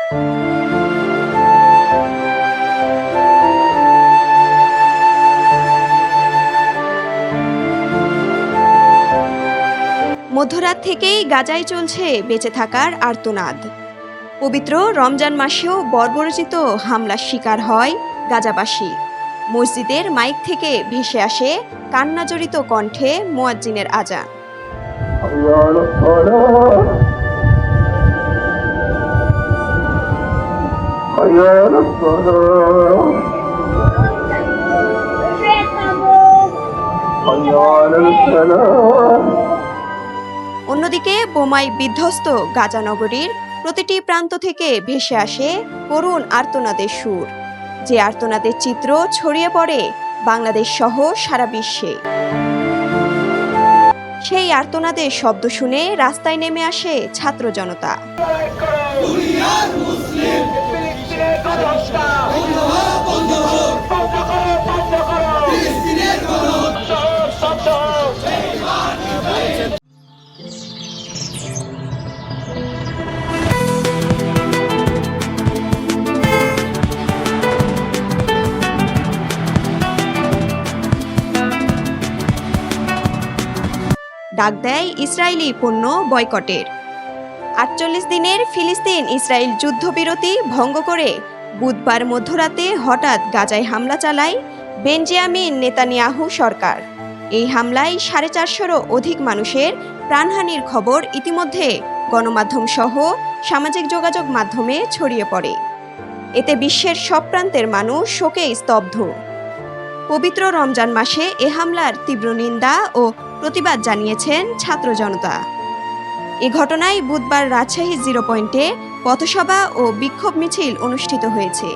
মধ্যরাত থেকেই গাজায় চলছে বেঁচে থাকার আর্তনাদ। পবিত্র রমজান মাসেও বর্বরচিত হামলার শিকার হয় গাজাবাসী। মসজিদের মাইক থেকে ভেসে আসে কান্নাজড়িত কণ্ঠে মুয়াজ্জিনের আজান। অন্যদিকে বোমায় বিধ্বস্ত গাজা নগরীর প্রতিটি প্রান্ত থেকে ভেসে আসে করুণ আর্তনাদের সুর, যে আর্তনাদের চিত্র ছড়িয়ে পড়ে বাংলাদেশ সহ সারা বিশ্বে। সেই আর্তনাদের শব্দ শুনে রাস্তায় নেমে আসে ছাত্র জনতা। ডাক দেয় ইসরায়েলি পণ্য বয়কটের। ৪৮ দিনের ফিলিস্তিন ইসরায়েল যুদ্ধবিরতি ভঙ্গ করে বুধবার মধ্যরাতে হঠাৎ গাজায় হামলা চালায় বেঞ্জামিন নেতানিয়াহু সরকার। এই হামলায় ৪৫০রও অধিক মানুষের প্রাণহানির খবর ইতিমধ্যে গণমাধ্যম সহ সামাজিক যোগাযোগ মাধ্যমে ছড়িয়ে পড়ে। এতে বিশ্বের সব প্রান্তের মানুষ শোকে স্তব্ধ। পবিত্র রমজান মাসে এ হামলার তীব্র নিন্দা ও প্রতিবাদ জানিয়েছেন ছাত্র জনতা। এ ঘটনায় বুধবার রাজশাহী 0 পয়েন্টে পথসভা ও বিক্ষোভ মিছিল অনুষ্ঠিত হয়েছে।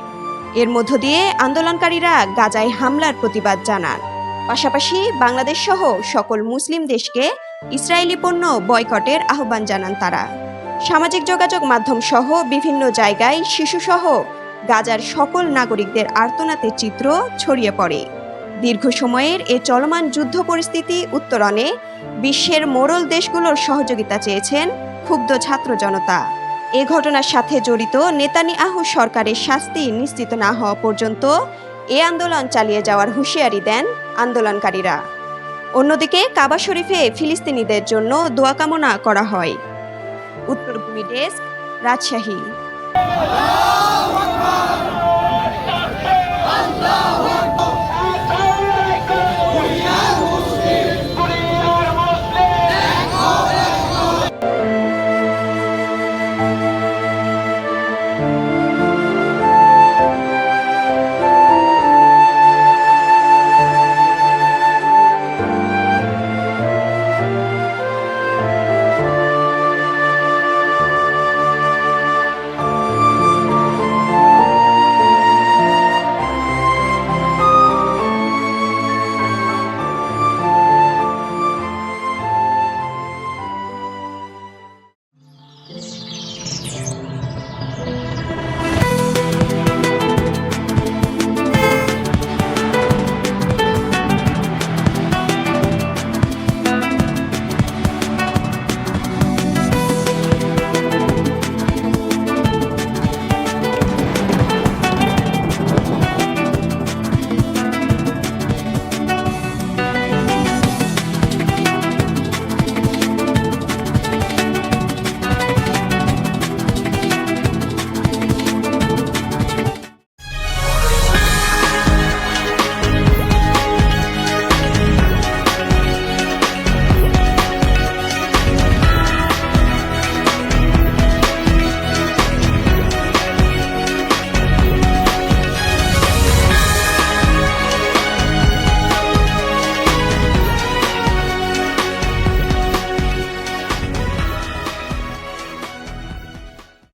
এর মধ্য দিয়ে আন্দোলনকারীরা গাজায় হামলার প্রতিবাদ জানান। পাশাপাশি বাংলাদেশ সহ সকল মুসলিম দেশকে ইসরায়েলি পণ্য বয়কটের আহ্বান জানান তারা। সামাজিক যোগাযোগ মাধ্যম সহ বিভিন্ন জায়গায় শিশুসহ গাজার সকল নাগরিকদের আর্তনাদের চিত্র ছড়িয়ে পড়ে। দীর্ঘ সময়ের এ চলমান যুদ্ধ পরিস্থিতি উত্তরণে বিশ্বের মোড়ল দেশগুলোর সহযোগিতা চেয়েছেন ক্ষুব্ধ ছাত্র জনতা। এ ঘটনার সাথে জড়িত নেতানিয়াহু সরকারের শাস্তি নিশ্চিত না হওয়া পর্যন্ত এ আন্দোলন চালিয়ে যাওয়ার হুঁশিয়ারি দেন আন্দোলনকারীরা। অন্যদিকে কাবা শরীফে ফিলিস্তিনিদের জন্য দোয়া কামনা করা হয়। উত্তরভূমি ডেস্ক, রাজশাহী।